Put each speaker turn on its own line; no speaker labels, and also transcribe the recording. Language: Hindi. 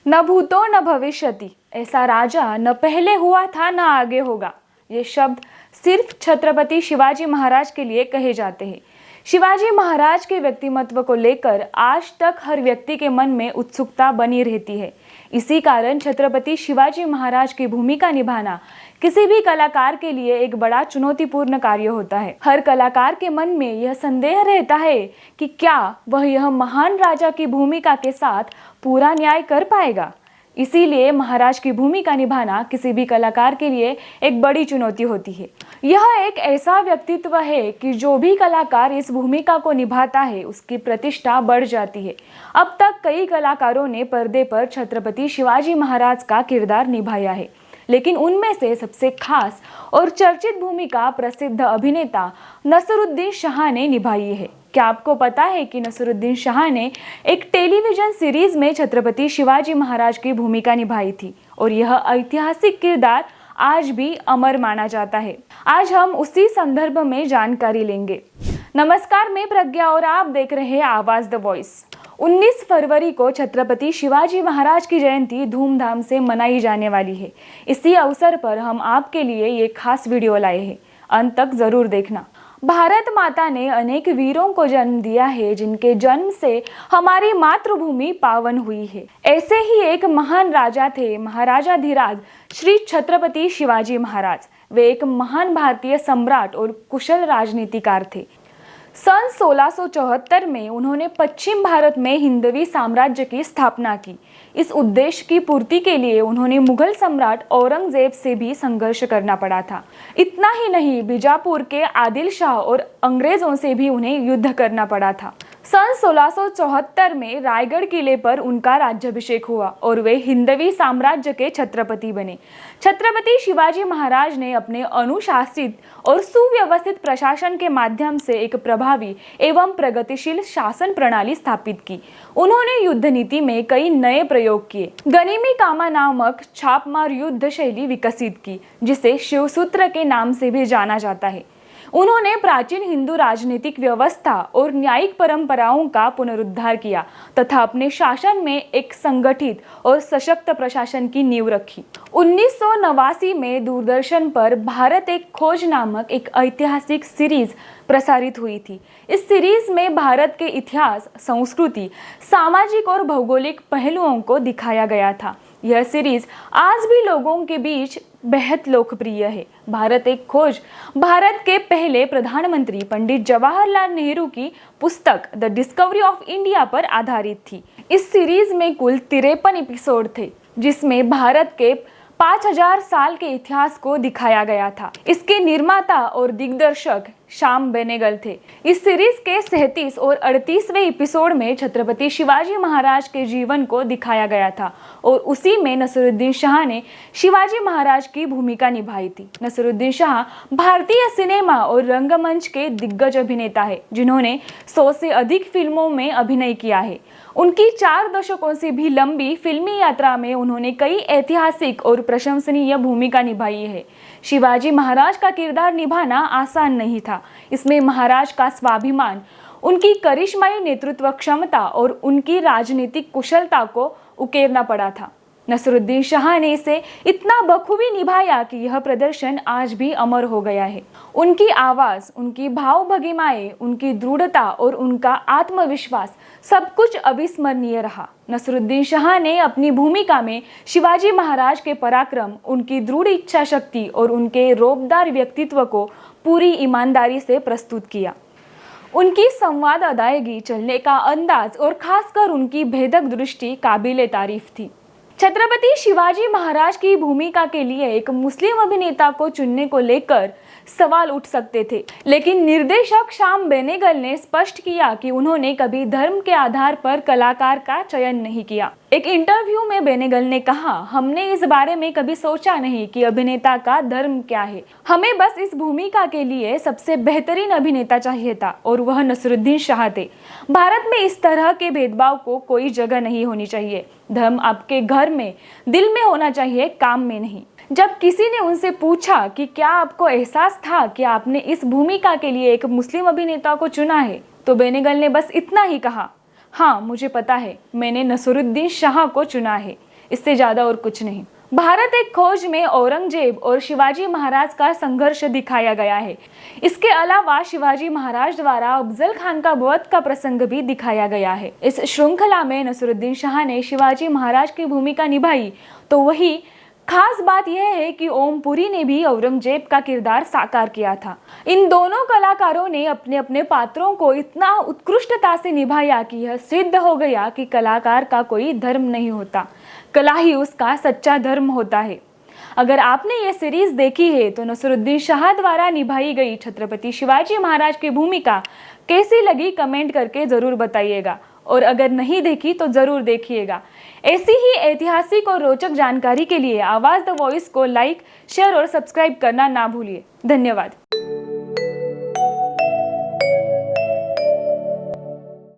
न भूतो न भविष्यति, ऐसा राजा न पहले हुआ था न आगे होगा। ये शब्द सिर्फ छत्रपति शिवाजी महाराज के लिए कहे जाते हैं। शिवाजी महाराज के व्यक्तिमत्व को लेकर आज तक हर व्यक्ति के मन में उत्सुकता बनी रहती है। इसी कारण छत्रपति शिवाजी महाराज की भूमिका निभाना किसी भी कलाकार के लिए एक बड़ा चुनौतीपूर्ण कार्य होता है। हर कलाकार के मन में यह संदेह रहता है कि क्या वह यह महान राजा की भूमिका के साथ पूरा न्याय कर पाएगा। इसीलिए महाराज की भूमिका निभाना किसी भी कलाकार के लिए एक बड़ी चुनौती होती है। यह एक ऐसा व्यक्तित्व है कि जो भी कलाकार इस भूमिका को निभाता है उसकी प्रतिष्ठा बढ़ जाती है। अब तक कई कलाकारों ने पर्दे पर छत्रपति शिवाजी महाराज का किरदार निभाया है, लेकिन उनमें से सबसे खास और चर्चित भूमिका प्रसिद्ध अभिनेता नसीरुद्दीन शाह ने निभाई है। क्या आपको पता है कि नसीरुद्दीन शाह ने एक टेलीविजन सीरीज में छत्रपति शिवाजी महाराज की भूमिका निभाई थी और यह ऐतिहासिक किरदार आज भी अमर माना जाता है। आज हम उसी संदर्भ में जानकारी लेंगे। नमस्कार, मैं प्रज्ञा और आप देख रहे हैं आवाज द वॉइस। 19 फरवरी को छत्रपति शिवाजी महाराज की जयंती धूमधाम से मनाई जाने वाली है। इसी अवसर पर हम आपके लिए ये खास वीडियो लाए हैं, अंत तक जरूर देखना। भारत माता ने अनेक वीरों को जन्म दिया है, जिनके जन्म से हमारी मातृभूमि पावन हुई है। ऐसे ही एक महान राजा थे महाराजाधिराज श्री छत्रपति शिवाजी महाराज। वे एक महान भारतीय सम्राट और कुशल राजनीतिकार थे। सन 1674 में उन्होंने पश्चिम भारत में हिंदवी साम्राज्य की स्थापना की। इस उद्देश्य की पूर्ति के लिए उन्होंने मुगल सम्राट औरंगजेब से भी संघर्ष करना पड़ा था। इतना ही नहीं, बीजापुर के आदिल शाह और अंग्रेजों से भी उन्हें युद्ध करना पड़ा था। सन 1674 में रायगढ़ किले पर उनका राज्याभिषेक हुआ और वे हिंदवी साम्राज्य के छत्रपति बने। छत्रपति शिवाजी महाराज ने अपने अनुशासित और सुव्यवस्थित प्रशासन के माध्यम से एक प्रभावी एवं प्रगतिशील शासन प्रणाली स्थापित की। उन्होंने युद्ध नीति में कई नए प्रयोग किए। गनिमी कामा नामक छापमार युद्ध शैली विकसित की, जिसे शिवसूत्र के नाम से भी जाना जाता है। उन्होंने प्राचीन हिंदू राजनीतिक व्यवस्था और न्यायिक परंपराओं का पुनरुद्धार किया तथा अपने शासन में एक संगठित और सशक्त प्रशासन की नींव रखी। 1989 में दूरदर्शन पर भारत एक खोज नामक एक ऐतिहासिक सीरीज प्रसारित हुई थी। इस सीरीज में भारत के इतिहास, संस्कृति, सामाजिक और भौगोलिक पहलुओं को दिखाया गया था। यह सीरीज आज भी लोगों के बीच बेहद लोकप्रिय है। भारत एक खोज भारत के पहले प्रधानमंत्री पंडित जवाहरलाल नेहरू की पुस्तक द डिस्कवरी ऑफ इंडिया पर आधारित थी। इस सीरीज में कुल 53 एपिसोड थे, जिसमें भारत के 5000 साल के इतिहास को दिखाया गया था। इसके निर्माता और दिग्दर्शक श्याम बेनेगल थे। इस सीरीज के 37 और 38वें एपिसोड में छत्रपति शिवाजी महाराज के जीवन को दिखाया गया था और उसी में नसीरुद्दीन शाह ने शिवाजी महाराज की भूमिका निभाई थी। नसीरुद्दीन शाह भारतीय सिनेमा और रंगमंच के दिग्गज अभिनेता है, जिन्होंने 100 से अधिक फिल्मों में अभिनय किया है। उनकी 4 दशकों से भी लंबी फिल्मी यात्रा में उन्होंने कई ऐतिहासिक और प्रशंसनीय भूमिका निभाई है। शिवाजी महाराज का किरदार निभाना आसान नहीं था। इसमें महाराज का स्वाभिमान, उनकी करिश्माई नेतृत्व क्षमता और उनकी राजनीतिक कुशलता को उकेरना पड़ा था। नसीरुद्दीन शाह ने इसे इतना बखूबी निभाया कि यह प्रदर्शन आज भी अमर हो गया है। उनकी आवाज, उनकी भाव भंगिमाएं, उनकी दृढ़ता और उनका आत्मविश्वास सब कुछ अविस्मरणीय रहा। नसीरुद्दीन शाह ने अपनी भूमिका में शिवाजी महाराज के पराक्रम, उनकी दृढ़ इच्छा शक्ति और उनके रौबदार व्यक्तित्व को पूरी ईमानदारी से प्रस्तुत किया। उनकी संवाद अदायगी, चलने का अंदाज और खासकर उनकी भेदक दृष्टि काबिले तारीफ थी। छत्रपति शिवाजी महाराज की भूमिका के लिए एक मुस्लिम अभिनेता को चुनने को लेकर सवाल उठ सकते थे, लेकिन निर्देशक श्याम बेनेगल ने स्पष्ट किया कि उन्होंने कभी धर्म के आधार पर कलाकार का चयन नहीं किया। एक इंटरव्यू में बेनेगल ने कहा, हमने इस बारे में कभी सोचा नहीं कि अभिनेता का धर्म क्या है। हमें बस इस भूमिका के लिए सबसे बेहतरीन अभिनेता चाहिए था और वह नसीरुद्दीन शाह थे। भारत में इस तरह के भेदभाव को कोई जगह नहीं होनी चाहिए। धर्म आपके घर में, दिल में होना चाहिए, काम में नहीं। जब किसी ने उनसे पूछा कि क्या आपको एहसास था कि आपने इस भूमिका के लिए एक मुस्लिम अभिनेता को चुना है, तो बेनेगल ने बस इतना ही कहा, हाँ मुझे पता है, मैंने नसीरुद्दीन शाह को चुना है। इससे ज़्यादा और कुछ नहीं। भारत एक खोज में औरंगजेब और शिवाजी महाराज का संघर्ष दिखाया गया है। इसके अलावा शिवाजी महाराज द्वारा अफजल खान का वध का प्रसंग भी दिखाया गया है। इस श्रृंखला में नसरुद्दीन शाह ने शिवाजी महाराज की भूमिका निभाई, तो वही खास बात यह है कि ओम पुरी ने भी औरंगजेब का किरदार साकार किया था। इन दोनों कलाकारों ने अपने अपने पात्रों को इतना उत्कृष्टता से निभाया कि यह सिद्ध हो गया कि कलाकार का कोई धर्म नहीं होता, कला ही उसका सच्चा धर्म होता है। अगर आपने ये सीरीज देखी है तो नसरुद्दीन शाह द्वारा निभाई गई छत्रपति शिवाजी महाराज की भूमिका कैसी लगी कमेंट करके जरूर बताइएगा, और अगर नहीं देखी तो जरूर देखिएगा। ऐसी ही ऐतिहासिक और रोचक जानकारी के लिए आवाज द वॉइस को लाइक, शेयर और सब्सक्राइब करना ना भूलिए। धन्यवाद।